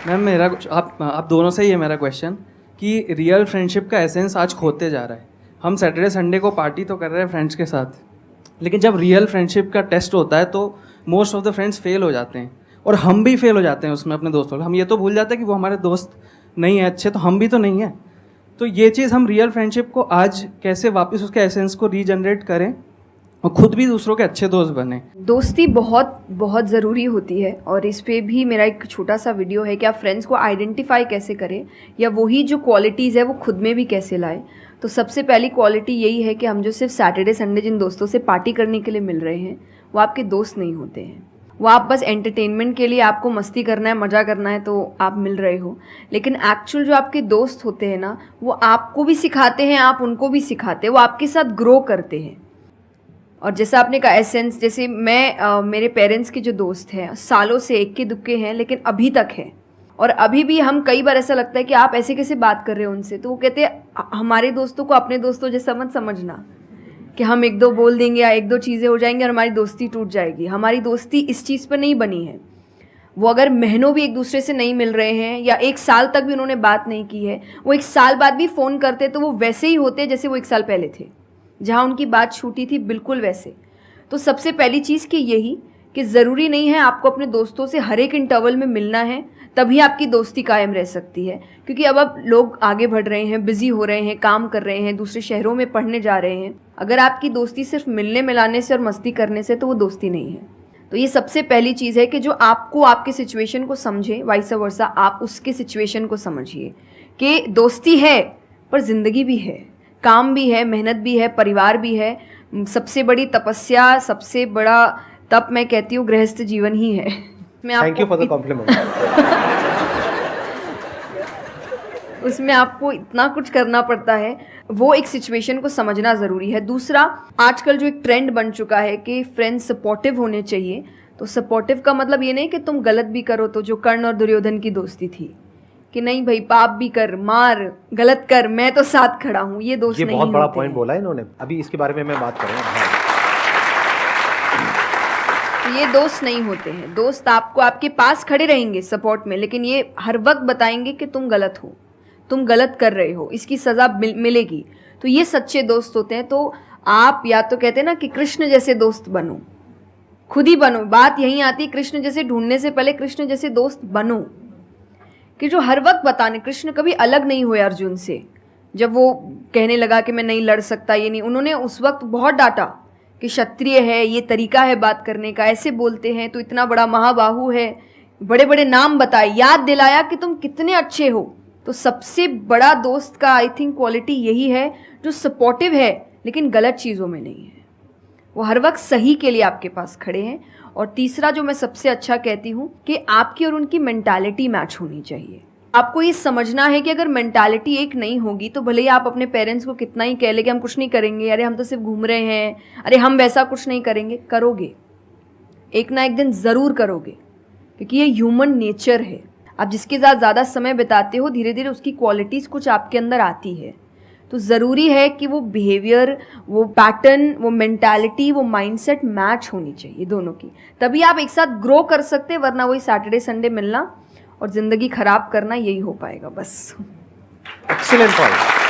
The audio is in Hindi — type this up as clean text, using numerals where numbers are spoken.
मैम मेरा आप दोनों से ही है मेरा क्वेश्चन कि रियल फ्रेंडशिप का एसेंस आज खोते जा रहा है। हम सैटरडे संडे को पार्टी तो कर रहे हैं फ्रेंड्स के साथ, लेकिन जब रियल फ्रेंडशिप का टेस्ट होता है तो most of the friends fail हो जाते हैं और हम भी फेल हो जाते हैं उसमें अपने दोस्तों को। हम ये तो भूल जाते हैं कि वो हमारे दोस्त नहीं है अच्छे, तो हम भी तो नहीं हैं। तो ये चीज़ हम रियल फ्रेंडशिप को आज कैसे वापस उसके एसेंस को रीजनरेट करें और खुद भी दूसरों के अच्छे दोस्त बने। दोस्ती बहुत बहुत ज़रूरी होती है और इस पे भी मेरा एक छोटा सा वीडियो है कि आप फ्रेंड्स को आइडेंटिफाई कैसे करें या वही जो क्वालिटीज़ है वो खुद में भी कैसे लाएं। तो सबसे पहली क्वालिटी यही है कि हम जो सिर्फ सैटरडे संडे जिन दोस्तों से पार्टी करने के लिए मिल रहे हैं वो आपके दोस्त नहीं होते हैं। वो आप बस एंटरटेनमेंट के लिए, आपको मस्ती करना है, मज़ा करना है तो आप मिल रहे हो, लेकिन एक्चुअल जो आपके दोस्त होते हैं ना वो आपको भी सिखाते हैं, आप उनको भी सिखाते हैं, वो आपके साथ ग्रो करते हैं। और जैसा आपने कहा एसेंस, जैसे मैं मेरे पेरेंट्स के जो दोस्त हैं सालों से इक्के दुक्के हैं लेकिन अभी तक हैं, और अभी भी हम कई बार ऐसा लगता है कि आप ऐसे कैसे बात कर रहे हो उनसे, तो वो कहते हैं हमारे दोस्तों को अपने दोस्तों जैसा मत समझना कि हम एक दो बोल देंगे या एक दो चीज़ें हो जाएंगी और हमारी दोस्ती टूट जाएगी। हमारी दोस्ती इस चीज़ पर नहीं बनी है। वो अगर महीनों भी एक दूसरे से नहीं मिल रहे हैं या एक साल तक भी उन्होंने बात नहीं की है, वो एक साल बाद भी फ़ोन करते तो वो वैसे ही होते जैसे वो एक साल पहले थे, जहाँ उनकी बात छूटी थी बिल्कुल वैसे। तो सबसे पहली चीज़ कि यही कि ज़रूरी नहीं है आपको अपने दोस्तों से हर एक इंटरवल में मिलना है तभी आपकी दोस्ती कायम रह सकती है, क्योंकि अब लोग आगे बढ़ रहे हैं, बिज़ी हो रहे हैं, काम कर रहे हैं, दूसरे शहरों में पढ़ने जा रहे हैं। अगर आपकी दोस्ती सिर्फ मिलने मिलाने से और मस्ती करने से तो वो दोस्ती नहीं है। तो ये सबसे पहली चीज़ है कि जो आपको आपके सिचुएशन को समझे, वाइस वर्सा आप उसके सिचुएशन को समझिए कि दोस्ती है पर ज़िंदगी भी है, काम भी है, मेहनत भी है, परिवार भी है। सबसे बड़ी तपस्या, सबसे बड़ा तप मैं कहती हूँ गृहस्थ जीवन ही है। Thank you for the compliment. उसमें आपको इतना कुछ करना पड़ता है, वो एक सिचुएशन को समझना ज़रूरी है। दूसरा, आजकल जो एक ट्रेंड बन चुका है कि फ्रेंड्स सपोर्टिव होने चाहिए, तो सपोर्टिव का मतलब ये नहीं कि तुम गलत भी करो, तो जो कर्ण और दुर्योधन की दोस्ती थी कि नहीं भाई पाप भी कर, मार, गलत कर, मैं तो साथ खड़ा हूँ, ये दोस्त नहीं होते। ये बहुत बड़ा पॉइंट बोला है इन्होंने, अभी इसके बारे में मैं बात करूँगा। ये दोस्त नहीं होते हैं। दोस्त आपको आपके पास खड़े रहेंगे सपोर्ट में, लेकिन ये हर वक्त बताएंगे कि तुम गलत हो, तुम गलत कर रहे हो, इसकी सज़ा मिलेगी। तो ये सच्चे दोस्त होते हैं। तो आप या तो कहते हैं ना कि कृष्ण जैसे दोस्त बनो, खुद ही बनो। बात यहीं आती है, कृष्ण जैसे ढूंढने से पहले कृष्ण जैसे दोस्त बनो कि जो हर वक्त बताने। कृष्ण कभी अलग नहीं हुए अर्जुन से। जब वो कहने लगा कि मैं नहीं लड़ सकता, ये नहीं, उन्होंने उस वक्त बहुत डांटा कि क्षत्रिय है, ये तरीका है बात करने का, ऐसे बोलते हैं तो इतना बड़ा महाबाहु है, बड़े बड़े नाम बताए, याद दिलाया कि तुम कितने अच्छे हो। तो सबसे बड़ा दोस्त का आई थिंक क्वालिटी यही है जो सपोर्टिव है लेकिन गलत चीज़ों में नहीं है, वो हर वक्त सही के लिए आपके पास खड़े हैं। और तीसरा जो मैं सबसे अच्छा कहती हूँ कि आपकी और उनकी मेंटालिटी मैच होनी चाहिए। आपको ये समझना है कि अगर मेंटालिटी एक नहीं होगी तो भले ही आप अपने पेरेंट्स को कितना ही कह ले कि हम कुछ नहीं करेंगे, अरे हम तो सिर्फ घूम रहे हैं, अरे हम वैसा कुछ नहीं करेंगे, करोगे एक ना एक दिन ज़रूर करोगे, क्योंकि ये ह्यूमन नेचर है। आप जिसके साथ ज़्यादा समय बिताते हो धीरे धीरे उसकी क्वालिटीज़ कुछ आपके अंदर आती है। तो ज़रूरी है कि वो बिहेवियर, वो पैटर्न, वो मेंटालिटी, वो माइंडसेट मैच होनी चाहिए दोनों की, तभी आप एक साथ ग्रो कर सकते हैं। वरना वही सैटरडे संडे मिलना और ज़िंदगी ख़राब करना, यही हो पाएगा बस। Excellent point.